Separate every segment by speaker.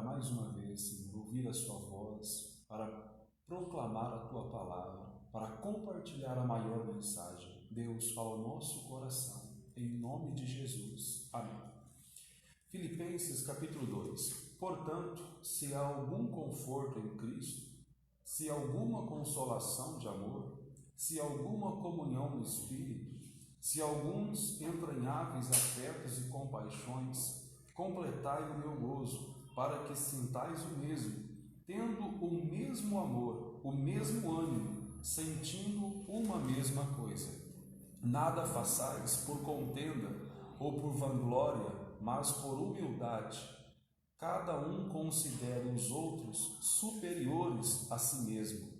Speaker 1: mais uma vez, Senhor, ouvir a sua voz, para proclamar a tua palavra, para compartilhar a maior mensagem. Deus, fala ao nosso coração, em nome de Jesus. Amém. Filipenses capítulo 2. Portanto, se há algum conforto em Cristo, se há alguma consolação de amor, se há alguma comunhão no Espírito, se há alguns entranháveis afetos e compaixões, completai o meu gozo, para que sintais o mesmo, tendo o mesmo amor, o mesmo ânimo, sentindo uma mesma coisa. Nada façais por contenda ou por vanglória, mas por humildade. Cada um considere os outros superiores a si mesmo.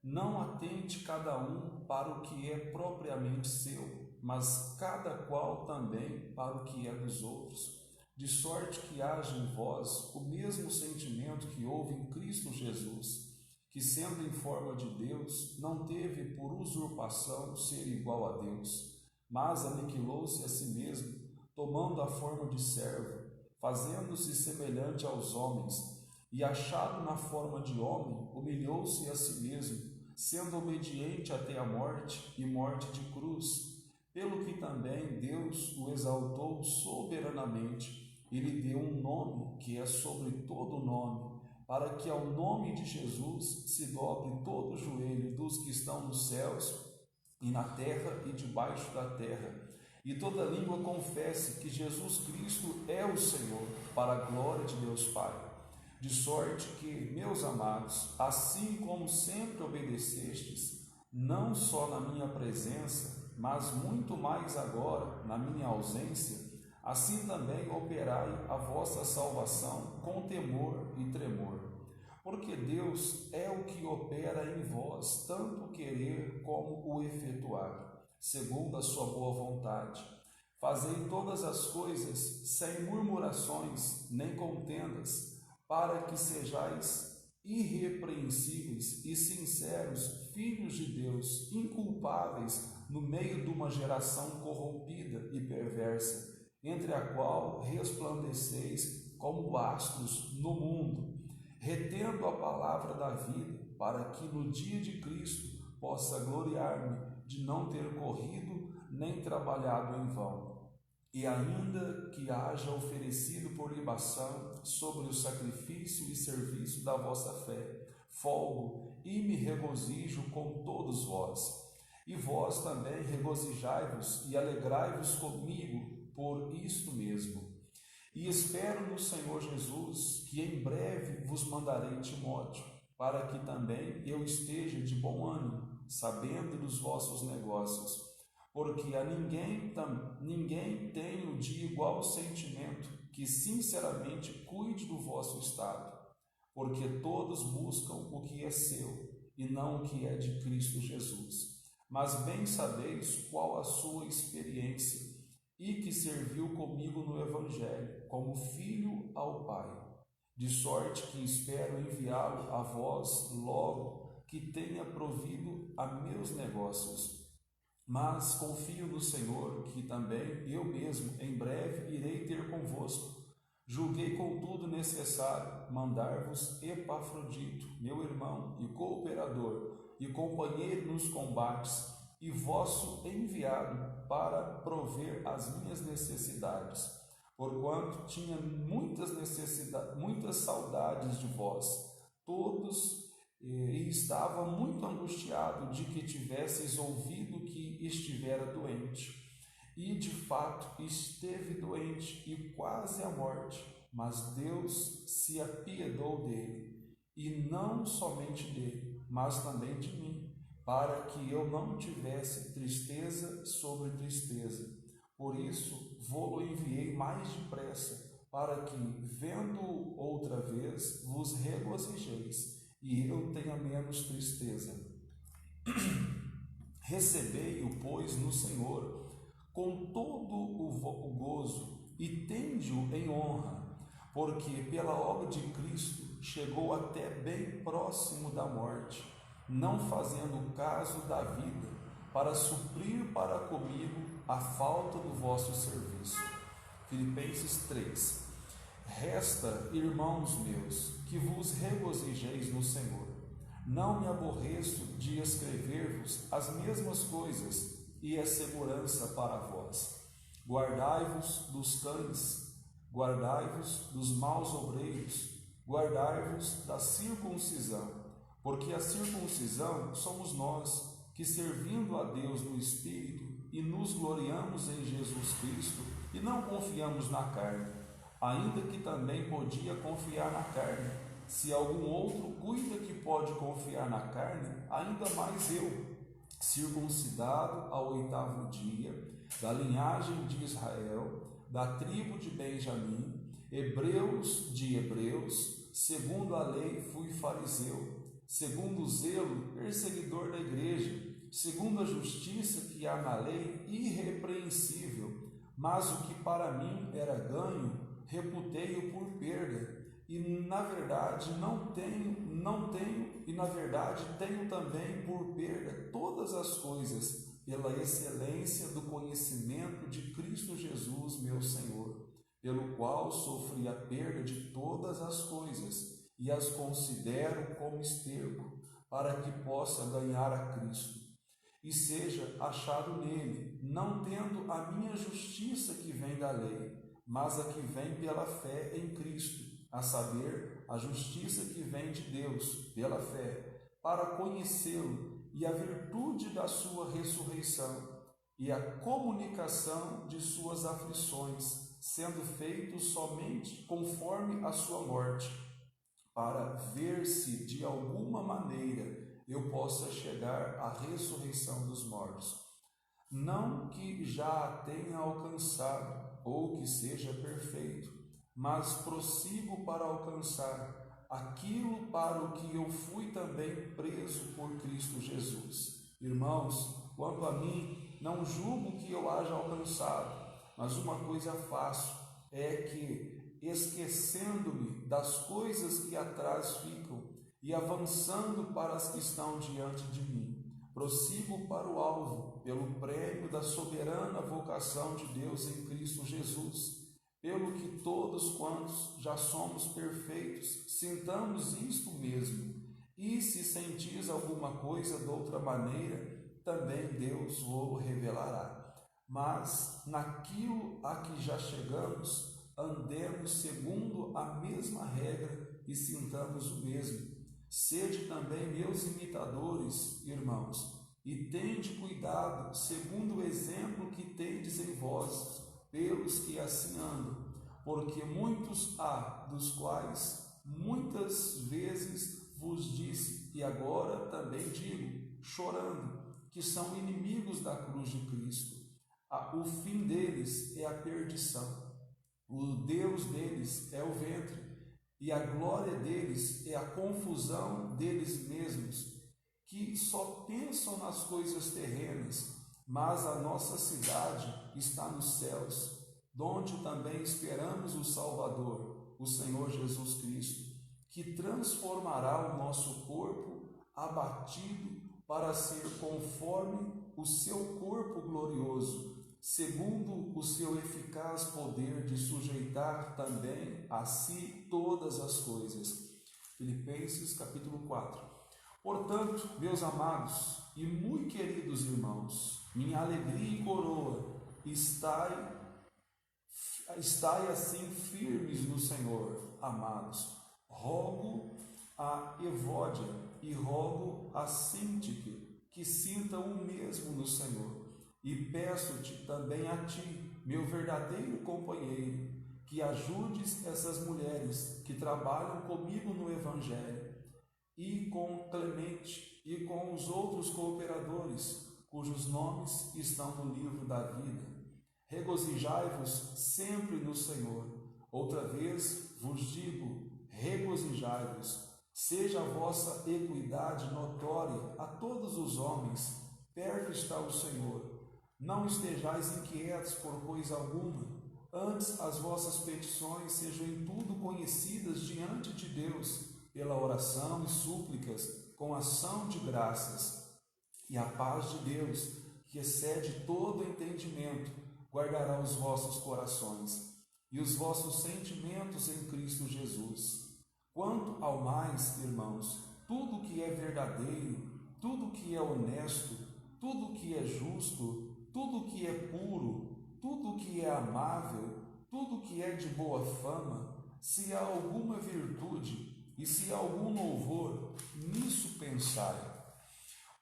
Speaker 1: Não atente cada um para o que é propriamente seu, mas cada qual também para o que é dos outros, de sorte que haja em vós o mesmo sentimento que houve em Cristo Jesus, que, sendo em forma de Deus, não teve por usurpação ser igual a Deus, mas aniquilou-se a si mesmo, tomando a forma de servo, fazendo-se semelhante aos homens, e achado na forma de homem, humilhou-se a si mesmo, sendo obediente até a morte e morte de cruz, pelo que também Deus o exaltou soberanamente e lhe deu um nome que é sobre todo nome, para que ao nome de Jesus se dobre todo o joelho dos que estão nos céus e na terra e debaixo da terra, e toda língua confesse que Jesus Cristo é o Senhor, para a glória de Deus Pai. De sorte que, meus amados, assim como sempre obedecestes, não só na minha presença, mas muito mais agora, na minha ausência, assim também operai a vossa salvação com temor e tremor. Porque Deus é o que opera em vós, tanto o querer como o efetuar, segundo a sua boa vontade. Fazei todas as coisas sem murmurações nem contendas, para que sejais irrepreensíveis e sinceros, filhos de Deus, inculpáveis no meio de uma geração corrompida e perversa, entre a qual resplandeceis como astros no mundo, retendo a palavra da vida, para que no dia de Cristo possa gloriar-me de não ter corrido nem trabalhado em vão. E ainda que haja oferecido por libação sobre o sacrifício e serviço da vossa fé, folgo e me regozijo com todos vós. E vós também regozijai-vos e alegrai-vos comigo por isto mesmo. E espero no Senhor Jesus que em breve vos mandarei Timóteo, para que também eu esteja de bom ânimo, sabendo dos vossos negócios. Porque a ninguém tenho de igual sentimento que sinceramente cuide do vosso estado, porque todos buscam o que é seu e não o que é de Cristo Jesus. Mas bem sabeis qual a sua experiência e que serviu comigo no Evangelho, como filho ao Pai, de sorte que espero enviá-lo a vós logo que tenha provido a meus negócios. Mas confio no Senhor, que também eu mesmo em breve irei ter convosco. Julguei, contudo, necessário mandar-vos Epafrodito, meu irmão e cooperador, e companheiro nos combates, e vosso enviado para prover as minhas necessidades, porquanto tinha muitas saudades de vós, todos, e estava muito angustiado de que tivesseis ouvido que estivera doente. E de fato esteve doente e quase à morte, mas Deus se apiedou dele, e não somente dele, mas também de mim, para que eu não tivesse tristeza sobre tristeza. Por isso vô-lo enviei mais depressa, para que, vendo-o outra vez, vos regozijeis, e eu tenha menos tristeza. Recebei-o, pois, no Senhor, com todo o gozo, e tende-o em honra, porque pela obra de Cristo chegou até bem próximo da morte, não fazendo caso da vida, para suprir para comigo a falta do vosso serviço. Filipenses 3. Resta, irmãos meus, que vos regozijeis no Senhor. Não me aborreço de escrever-vos as mesmas coisas, e é segurança para vós. Guardai-vos dos cães, guardai-vos dos maus obreiros, guardai-vos da circuncisão, porque a circuncisão somos nós, que servindo a Deus no Espírito e nos gloriamos em Jesus Cristo e não confiamos na carne, ainda que também podia confiar na carne. Se algum outro cuida que pode confiar na carne, ainda mais eu, circuncidado ao 8º dia, da linhagem de Israel, da tribo de Benjamim, hebreus de hebreus, segundo a lei fui fariseu, segundo o zelo, perseguidor da igreja, segundo a justiça que há na lei, irrepreensível, mas o que para mim era ganho, reputei-o por perda, e na verdade tenho também por perda todas as coisas, pela excelência do conhecimento de Cristo Jesus, meu Senhor, pelo qual sofri a perda de todas as coisas, e as considero como esterco, para que possa ganhar a Cristo, e seja achado nele, não tendo a minha justiça que vem da lei, mas a que vem pela fé em Cristo, a saber, a justiça que vem de Deus pela fé, para conhecê-lo e a virtude da sua ressurreição e a comunicação de suas aflições, sendo feito somente conforme a sua morte, para ver se de alguma maneira eu possa chegar à ressurreição dos mortos. Não que já a tenha alcançado ou que seja perfeito, mas prossigo para alcançar aquilo para o que eu fui também preso por Cristo Jesus. Irmãos, quanto a mim, não julgo que eu haja alcançado, mas uma coisa faço, é que, esquecendo-me das coisas que atrás ficam e avançando para as que estão diante de mim, prossigo para o alvo, pelo prêmio da soberana vocação de Deus em Cristo Jesus. Pelo que todos quantos já somos perfeitos, sintamos isto mesmo, e se sentis alguma coisa de outra maneira, também Deus o revelará. Mas naquilo a que já chegamos, andemos segundo a mesma regra e sintamos o mesmo. Sede também meus imitadores, irmãos, e tende cuidado, segundo o exemplo que tendes em vós, pelos que assim andam, porque muitos há, dos quais muitas vezes vos disse, e agora também digo, chorando, que são inimigos da cruz de Cristo. O fim deles é a perdição, o Deus deles é o ventre, e a glória deles é a confusão deles mesmos, que só pensam nas coisas terrenas, mas a nossa cidade está nos céus, donde também esperamos o Salvador, o Senhor Jesus Cristo, que transformará o nosso corpo abatido para ser conforme o seu corpo glorioso, segundo o seu eficaz poder de sujeitar também a si todas as coisas. Filipenses capítulo 4. Portanto, meus amados e muito queridos irmãos, minha alegria e coroa, estai assim firmes no Senhor, amados. Rogo a Evódia e rogo a Síntique que sintam o mesmo no Senhor. E peço-te também a ti, meu verdadeiro companheiro, que ajudes essas mulheres que trabalham comigo no Evangelho, e com Clemente e com os outros cooperadores, cujos nomes estão no livro da vida. Regozijai-vos sempre no Senhor. Outra vez vos digo, regozijai-vos. Seja a vossa equidade notória a todos os homens. Perto está o Senhor. Não estejais inquietos por coisa alguma. Antes as vossas petições sejam em tudo conhecidas diante de Deus, pela oração e súplicas, com ação de graças. E a paz de Deus, que excede todo entendimento, guardará os vossos corações e os vossos sentimentos em Cristo ao mais, irmãos, tudo que é verdadeiro, tudo que é honesto, tudo que é justo, tudo que é puro, tudo que é amável, tudo que é de boa fama, se há alguma virtude e se há algum louvor, nisso pensai.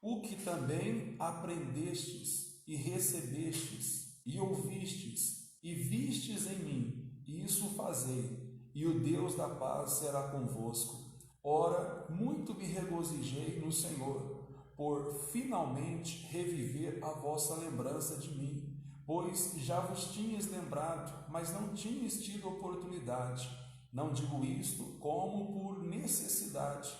Speaker 1: O que também aprendestes e recebestes e ouvistes e vistes em mim, isso fazei, e o Deus da paz será convosco. Ora, muito me regozijei no Senhor, por finalmente reviver a vossa lembrança de mim, pois já vos tinhas lembrado, mas não tinhas tido oportunidade. Não digo isto como por necessidade,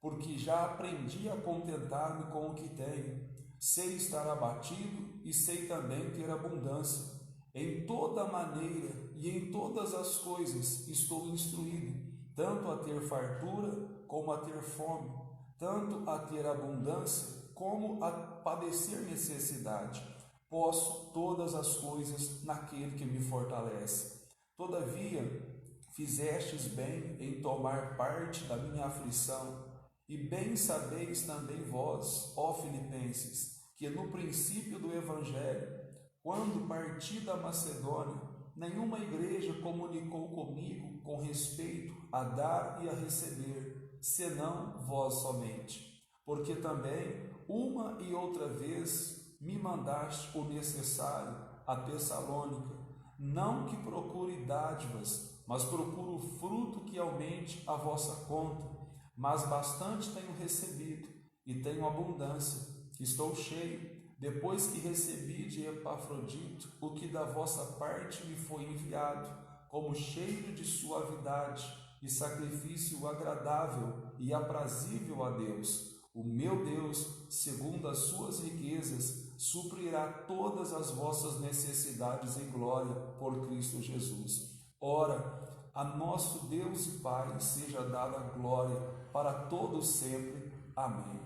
Speaker 1: porque já aprendi a contentar-me com o que tenho. Sei estar abatido e sei também ter abundância. Em toda maneira e em todas as coisas estou instruído, tanto a ter fartura como a ter fome, tanto a ter abundância como a padecer necessidade. Posso todas as coisas naquele que me fortalece. Todavia, fizestes bem em tomar parte da minha aflição, e bem sabeis também vós, ó Filipenses, que no princípio do Evangelho, quando parti da Macedônia, nenhuma igreja comunicou comigo com respeito a dar e a receber, senão vós somente. Porque também, uma e outra vez, me mandaste o necessário a Tessalônica, não que procure dádivas, mas procuro o fruto que aumente a vossa conta. Mas bastante tenho recebido, e tenho abundância. Estou cheio, depois que recebi de Epafrodito o que da vossa parte me foi enviado, como cheiro de suavidade e sacrifício agradável e aprazível a Deus. O meu Deus, segundo as suas riquezas, suprirá todas as vossas necessidades em glória por Cristo Jesus. Ora, a nosso Deus e Pai seja dada glória para todos sempre. Amém.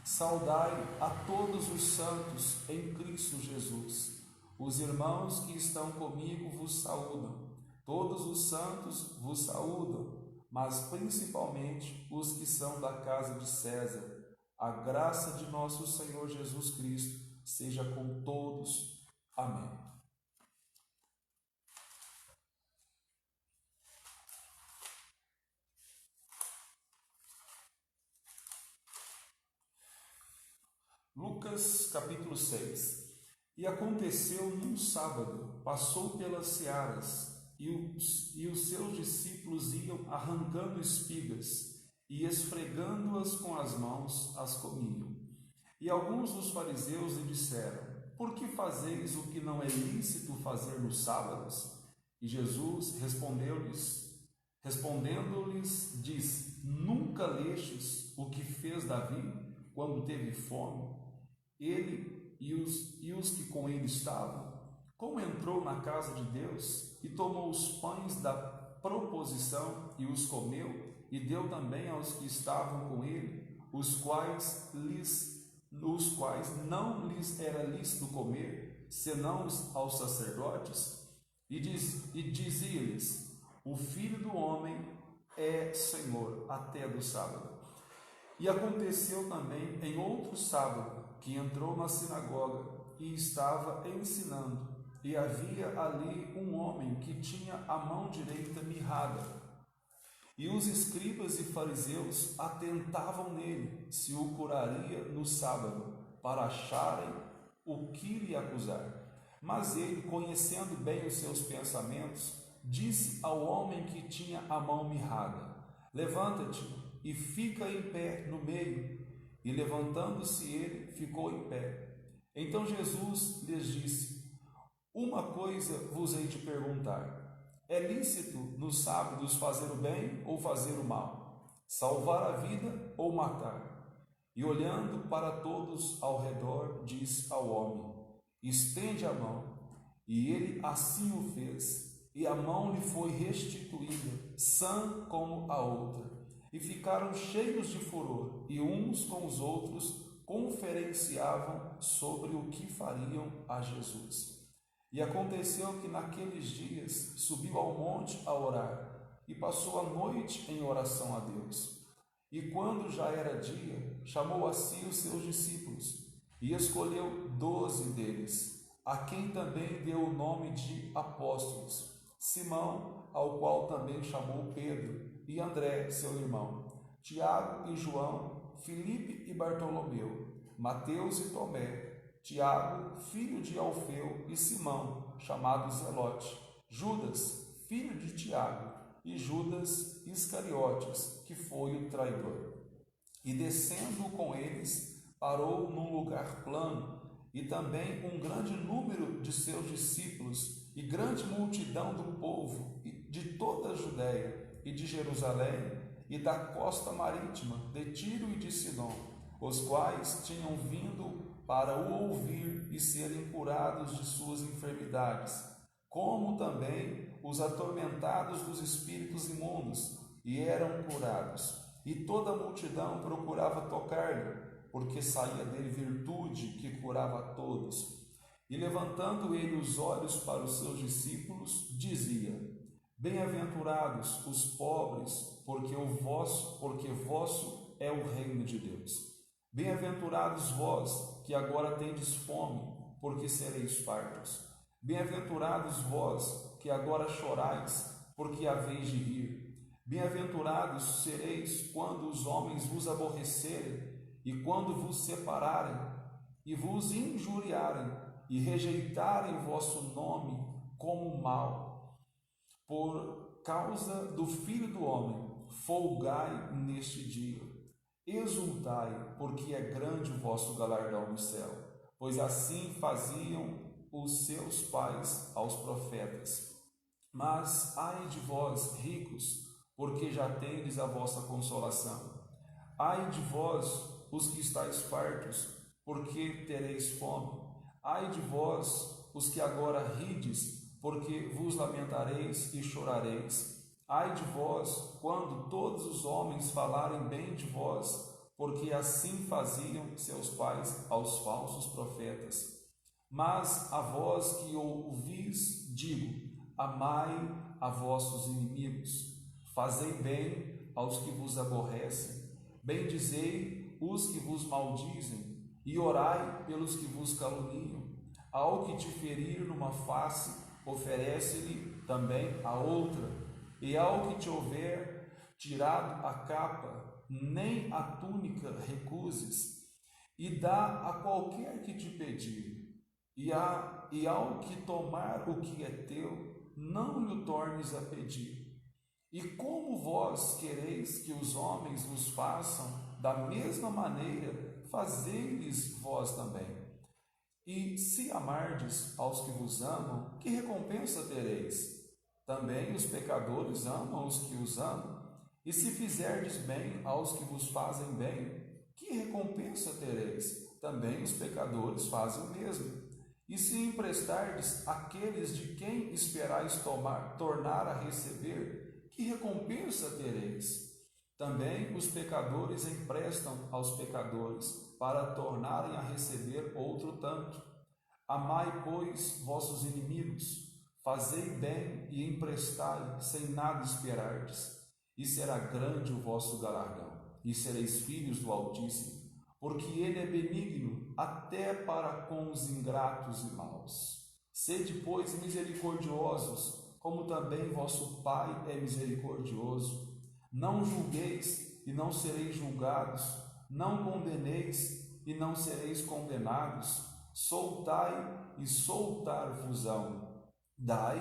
Speaker 1: Saudai a todos os santos em Cristo Jesus. Os irmãos que estão comigo vos saúdam. Todos os santos vos saúdam, mas principalmente os que são da casa de César. A graça de nosso Senhor Jesus Cristo seja com todos. Amém. Lucas capítulo 6. E aconteceu num sábado, passou pelas searas, e os seus discípulos iam arrancando espigas, e esfregando-as com as mãos, as comiam. E alguns dos fariseus lhe disseram: por que fazeis o que não é lícito fazer nos sábados? E Jesus respondendo-lhes, disse: nunca lestes o que fez Davi quando teve fome? Ele e os que com ele estavam, como entrou na casa de Deus e tomou os pães da proposição e os comeu, e deu também aos que estavam com ele, os quais não lhes era lícito comer, senão aos sacerdotes? E dizia-lhes: o Filho do Homem é Senhor até do sábado. E aconteceu também em outro sábado, que entrou na sinagoga e estava ensinando, e havia ali um homem que tinha a mão direita mirrada. E os escribas e fariseus atentavam nele, se o curaria no sábado, para acharem o que lhe acusar. Mas ele, conhecendo bem os seus pensamentos, disse ao homem que tinha a mão mirrada: levanta-te e fica em pé no meio. E levantando-se ele, ficou em pé. Então Jesus lhes disse: uma coisa vos hei de perguntar. É lícito nos sábados fazer o bem ou fazer o mal? Salvar a vida ou matar? E olhando para todos ao redor, diz ao homem: estende a mão. E ele assim o fez, e a mão lhe foi restituída, sã como a outra. E ficaram cheios de furor, e uns com os outros conferenciavam sobre o que fariam a Jesus. E aconteceu que naqueles dias subiu ao monte a orar, e passou a noite em oração a Deus. E quando já era dia, chamou a si os seus discípulos e escolheu 12 deles, a quem também deu o nome de apóstolos: Simão, ao qual também chamou Pedro, e André, seu irmão, Tiago e João, Filipe e Bartolomeu, Mateus e Tomé, Tiago, filho de Alfeu, e Simão, chamado Zelote, Judas, filho de Tiago, e Judas Iscariotes, que foi o traidor. E descendo com eles, parou num lugar plano, e também um grande número de seus discípulos, e grande multidão do povo, de toda a Judéia, e de Jerusalém, e da costa marítima, de Tiro e de Sidom, os quais tinham vindo para o ouvir e serem curados de suas enfermidades, como também os atormentados dos espíritos imundos, e eram curados. E toda a multidão procurava tocar-lhe, porque saía dele virtude que curava a todos. E levantando ele os olhos para os seus discípulos, dizia: Bem-aventurados os pobres, porque vosso é o reino de Deus. Bem-aventurados vós, que agora tendes fome, porque sereis fartos. Bem-aventurados vós, que agora chorais, porque haveis de rir. Bem-aventurados sereis quando os homens vos aborrecerem, e quando vos separarem, e vos injuriarem, e rejeitarem vosso nome como mal. Por causa do Filho do Homem, folgai neste dia. Exultai, porque é grande o vosso galardão no céu, pois assim faziam os seus pais aos profetas. Mas ai de vós, ricos, porque já tendes a vossa consolação. Ai de vós, os que estáis fartos, porque tereis fome. Ai de vós, os que agora rides, porque vos lamentareis e chorareis. Ai de vós, quando todos os homens falarem bem de vós, porque assim faziam seus pais aos falsos profetas. Mas a vós que ouvis, digo: amai a vossos inimigos, fazei bem aos que vos aborrecem, bendizei os que vos maldizem, e orai pelos que vos caluniam. Ao que te ferir numa face, oferece-lhe também a outra, e ao que te houver tirado a capa, nem a túnica recuses, e dá a qualquer que te pedir. E ao que tomar o que é teu, não lhe tornes a pedir. E como vós quereis que os homens vos façam, da mesma maneira, fazei-lhes vós também. E se amardes aos que vos amam, que recompensa tereis? Também os pecadores amam os que os amam. E se fizerdes bem aos que vos fazem bem, que recompensa tereis? Também os pecadores fazem o mesmo. E se emprestardes àqueles de quem esperais tornar a receber, que recompensa tereis? Também os pecadores emprestam aos pecadores, para tornarem a receber outro tanto. Amai, pois, vossos inimigos, fazei bem e emprestai, sem nada esperardes, e será grande o vosso galardão, e sereis filhos do Altíssimo, porque ele é benigno até para com os ingratos e maus. Sede, pois, misericordiosos, como também vosso Pai é misericordioso. Não julgueis e não sereis julgados, não condeneis e não sereis condenados. Soltai e soltar-vos-ão. Dai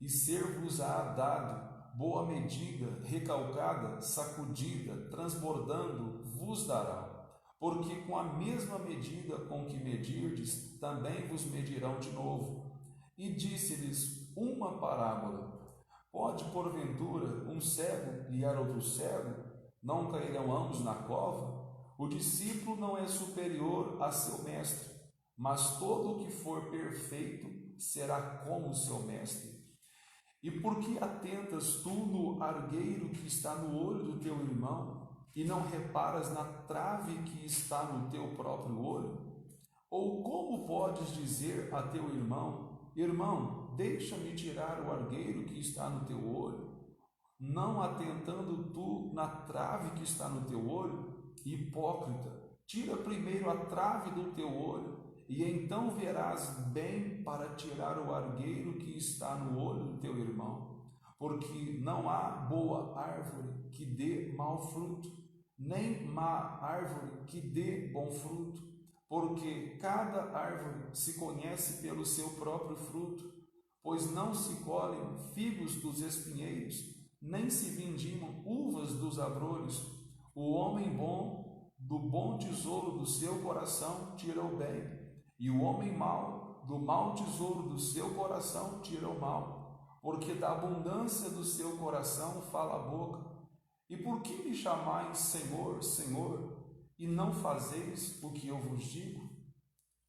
Speaker 1: e ser-vos-á dado. Boa medida, recalcada, sacudida, transbordando, vos darão. Porque com a mesma medida com que medirdes, também vos medirão de novo. E disse-lhes uma parábola: Pode, porventura, um cego guiar outro cego? Não cairão ambos na cova? O discípulo não é superior a seu mestre, mas todo o que for perfeito será como seu mestre. E por que atentas tu no argueiro que está no olho do teu irmão, e não reparas na trave que está no teu próprio olho? Ou como podes dizer a teu irmão: Irmão, deixa-me tirar o argueiro que está no teu olho? Não atentando tu na trave que está no teu olho? Hipócrita, tira primeiro a trave do teu olho, e então verás bem para tirar o argueiro que está no olho do teu irmão. Porque não há boa árvore que dê mau fruto, nem má árvore que dê bom fruto, porque cada árvore se conhece pelo seu próprio fruto, pois não se colhem figos dos espinheiros, nem se vindimam uvas dos abrolhos. O homem bom, do bom tesouro do seu coração, tira o bem, e o homem mau, do mau tesouro do seu coração, tira o mal, porque da abundância do seu coração fala a boca. E por que me chamais Senhor, Senhor, e não fazeis o que eu vos digo?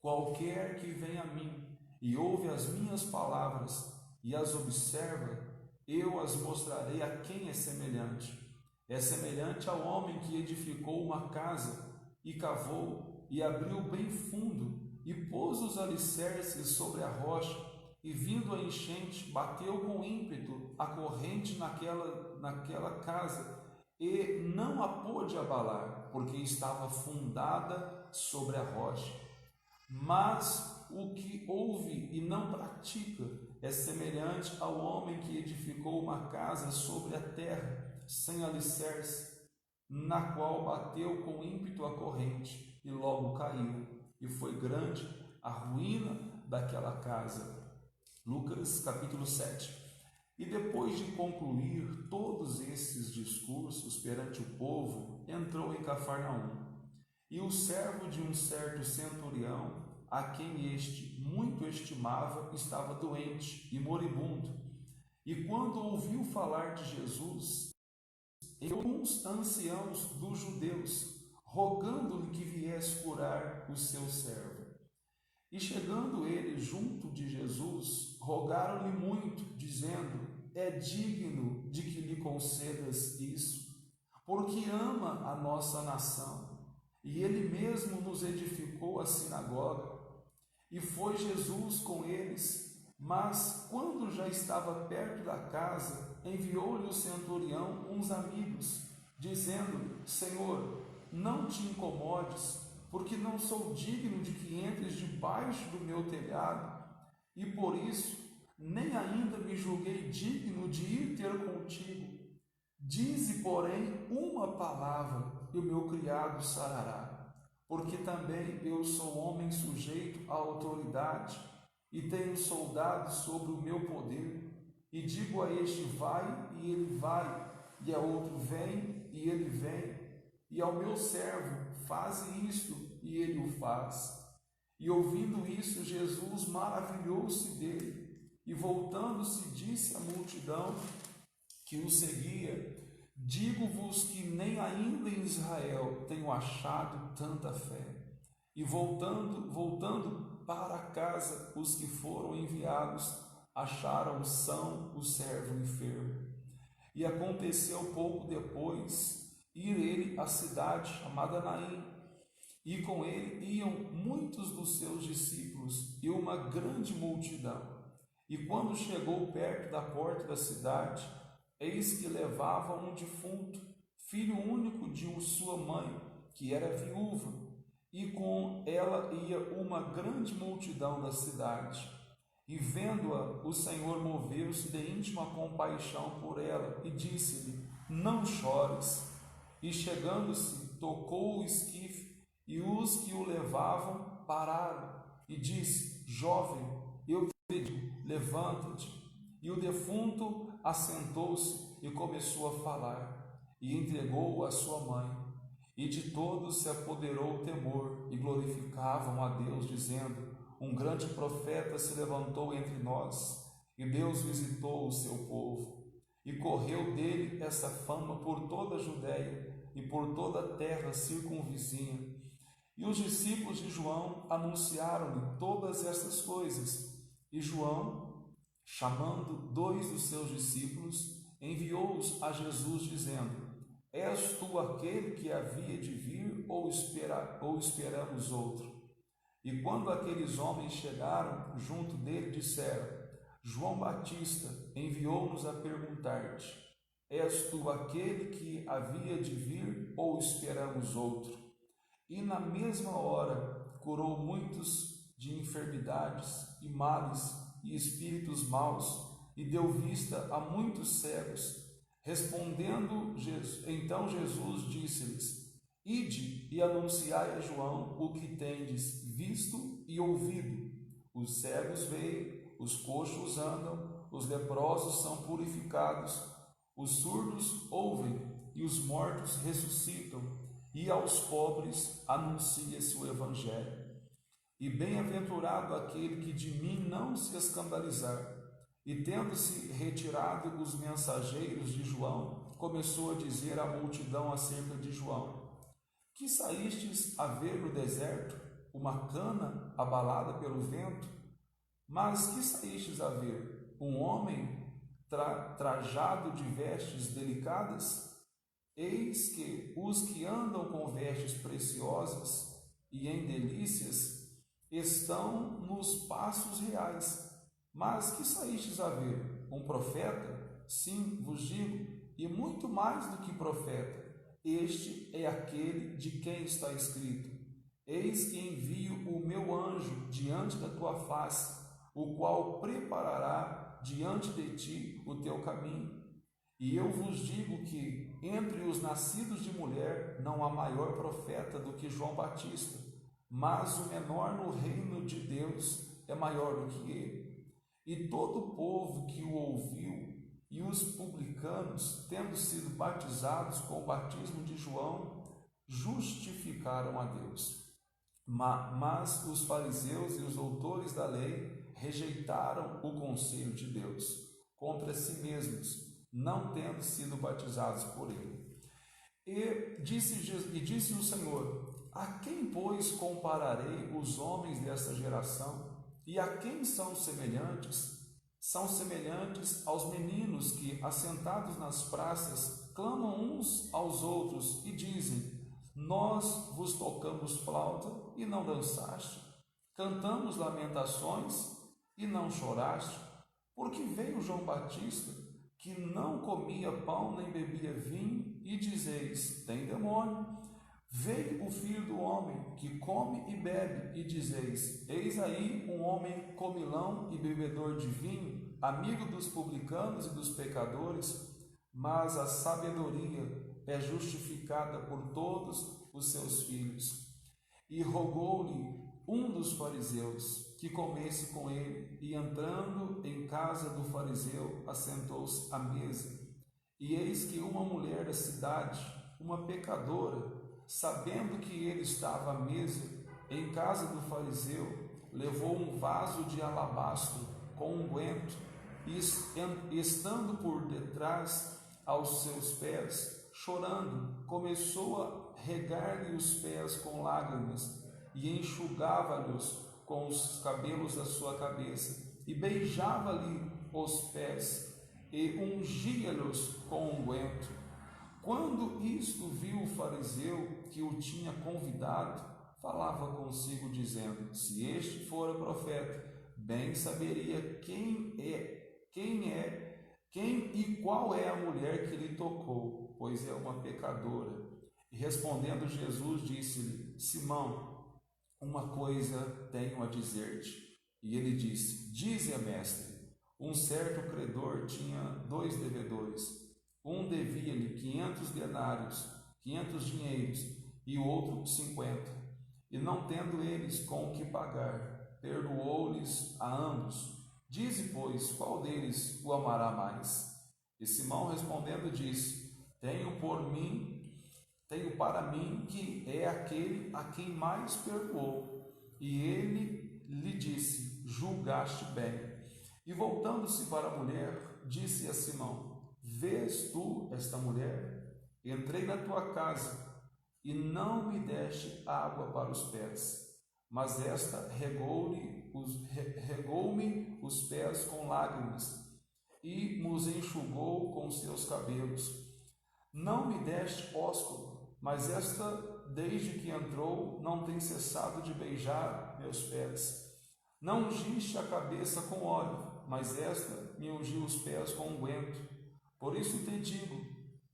Speaker 1: Qualquer que vem a mim e ouve as minhas palavras e as observa, eu as mostrarei a quem é semelhante. É semelhante ao homem que edificou uma casa e cavou e abriu bem fundo e pôs os alicerces sobre a rocha, e vindo a enchente, bateu com ímpeto a corrente naquela casa, e não a pôde abalar, porque estava fundada sobre a rocha. Mas o que ouve e não pratica é semelhante ao homem que edificou uma casa sobre a terra, sem alicerce, na qual bateu com ímpeto a corrente, e logo caiu, e foi grande a ruína daquela casa. Lucas capítulo 7. E depois de concluir todos esses discursos perante o povo, entrou em Cafarnaum. E o servo de um certo centurião, a quem este muito estimava, estava doente e moribundo. E quando ouviu falar de Jesus, uns anciãos dos judeus, rogando-lhe que viesse curar o seu servo. E chegando ele junto de Jesus, rogaram-lhe muito, dizendo: é digno de que lhe concedas isso, porque ama a nossa nação, e ele mesmo nos edificou a sinagoga. E foi Jesus com eles, mas quando já estava perto da casa, enviou-lhe o centurião uns amigos, dizendo: Senhor, não te incomodes, porque não sou digno de que entres debaixo do meu telhado, e por isso nem ainda me julguei digno de ir ter contigo. Dize, porém, uma palavra, e o meu criado sarará. Porque também eu sou homem sujeito à autoridade, e tenho soldados sobre o meu poder, e digo a este: vai, e ele vai, e a outro: vem, e ele vem, e ao meu servo: faze isto, e ele o faz. E ouvindo isso, Jesus maravilhou-se dele, e voltando-se disse à multidão que o seguia: digo-vos que nem ainda em Israel tenho achado tanta fé. E voltando para casa, os que foram enviados acharam são o servo enfermo. E aconteceu pouco depois ir ele à cidade chamada Naim, e com ele iam muitos dos seus discípulos e uma grande multidão. E quando chegou perto da porta da cidade, eis que levava um defunto, filho único de sua mãe, que era viúva, e com ela ia uma grande multidão da cidade. E vendo-a, o Senhor moveu-se de íntima compaixão por ela, e disse-lhe: não chores. E chegando-se, tocou o esquife, e os que o levavam pararam, e disse: jovem, eu te digo, levanta-te. E o defunto assentou-se e começou a falar, e entregou-o à sua mãe. E de todos se apoderou o temor, e glorificavam a Deus, dizendo: um grande profeta se levantou entre nós, e Deus visitou o seu povo. E correu dele essa fama por toda a Judéia e por toda a terra circunvizinha. E os discípulos de João anunciaram-lhe todas estas coisas. E João, chamando 2 dos seus discípulos, enviou-os a Jesus, dizendo: és tu aquele que havia de vir, ou esperamos outro? E quando aqueles homens chegaram junto dele, disseram: João Batista enviou-nos a perguntar-te: És tu aquele que havia de vir ou esperamos outro? E na mesma hora curou muitos de enfermidades e males e espíritos maus, e deu vista a muitos cegos. Respondendo então Jesus disse-lhes: Ide e anunciai a João o que tendes visto e ouvido. Os cegos veem, os coxos andam, os leprosos são purificados, os surdos ouvem e os mortos ressuscitam, e aos pobres anuncia-se o Evangelho. E bem-aventurado aquele que de mim não se escandalizar. E tendo-se retirado os mensageiros de João, começou a dizer à multidão acerca de João: Que saístes a ver no deserto? Uma cana abalada pelo vento? Mas que saístes a ver? Um homem trajado de vestes delicadas? Eis que os que andam com vestes preciosas e em delícias estão nos paços reais. Mas que saístes a ver? Um profeta? Sim, vos digo, e muito mais do que profeta. Este é aquele de quem está escrito: Eis que envio o meu anjo diante da tua face, o qual preparará diante de ti o teu caminho. E eu vos digo que entre os nascidos de mulher não há maior profeta do que João Batista, mas o menor no reino de Deus é maior do que ele. E todo o povo que o ouviu e os publicanos, tendo sido batizados com o batismo de João, justificaram a Deus. Mas os fariseus e os doutores da lei rejeitaram o conselho de Deus contra si mesmos, não tendo sido batizados por ele. E disse o Senhor: A quem, pois, compararei os homens desta geração? E a quem são semelhantes? São semelhantes aos meninos que, assentados nas praças, clamam uns aos outros e dizem: Nós vos tocamos flauta e não dançaste, cantamos lamentações e não choraste, porque veio João Batista, que não comia pão nem bebia vinho, e dizeis: Tem demônio. Veio o Filho do Homem, que come e bebe, e dizeis: Eis aí um homem comilão e bebedor de vinho, amigo dos publicanos e dos pecadores. Mas a sabedoria é justificada por todos os seus filhos. E rogou-lhe um dos fariseus que comesse com ele, e entrando em casa do fariseu, assentou-se à mesa. E eis que uma mulher da cidade, uma pecadora, sabendo que ele estava à mesa em casa do fariseu, levou um vaso de alabastro com unguento, e estando por detrás aos seus pés, chorando, começou a regar-lhe os pés com lágrimas, e enxugava-lhes com os cabelos da sua cabeça, e beijava-lhe os pés, e ungia-lhes com unguento. Quando isto viu o fariseu que o tinha convidado, falava consigo, dizendo: Se este fora profeta, bem saberia quem e qual é a mulher que lhe tocou, pois é uma pecadora. E respondendo Jesus, disse-lhe: Simão, uma coisa tenho a dizer-te. E ele disse: Dize-a, mestre. Um certo credor tinha 2 devedores. Um devia-lhe 500 denários, 500 dinheiros, e o outro 50. E não tendo eles com o que pagar, perdoou-lhes a ambos. Dize, pois, qual deles o amará mais? E Simão respondendo disse: Tenho para mim que é aquele a quem mais perdoou. E ele lhe disse: Julgaste bem. E voltando-se para a mulher, disse a Simão: Vês tu esta mulher? Entrei na tua casa e não me deste água para os pés, mas esta regou-me os pés com lágrimas e nos enxugou com seus cabelos. Não me deste ósculo, mas esta, desde que entrou, não tem cessado de beijar meus pés. Não ungiste a cabeça com óleo, mas esta me ungiu os pés com unguento. Por isso te digo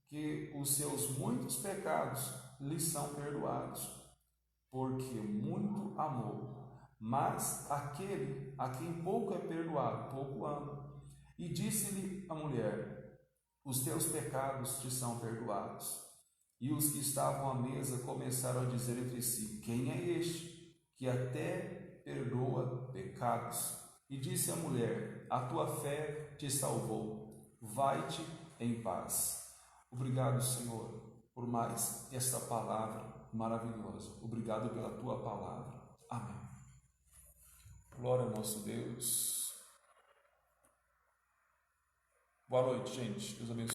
Speaker 1: que os seus muitos pecados lhe são perdoados, porque muito amou. Mas aquele a quem pouco é perdoado, pouco ama. E disse-lhe a mulher: os teus pecados te são perdoados. E os que estavam à mesa começaram a dizer entre si: quem é este que até perdoa pecados? E disse a mulher: a tua fé te salvou, vai-te em paz. Obrigado, Senhor, por mais esta palavra maravilhosa. Obrigado pela tua palavra. Amém. Glória ao nosso Deus. Boa noite, gente. Deus abençoe.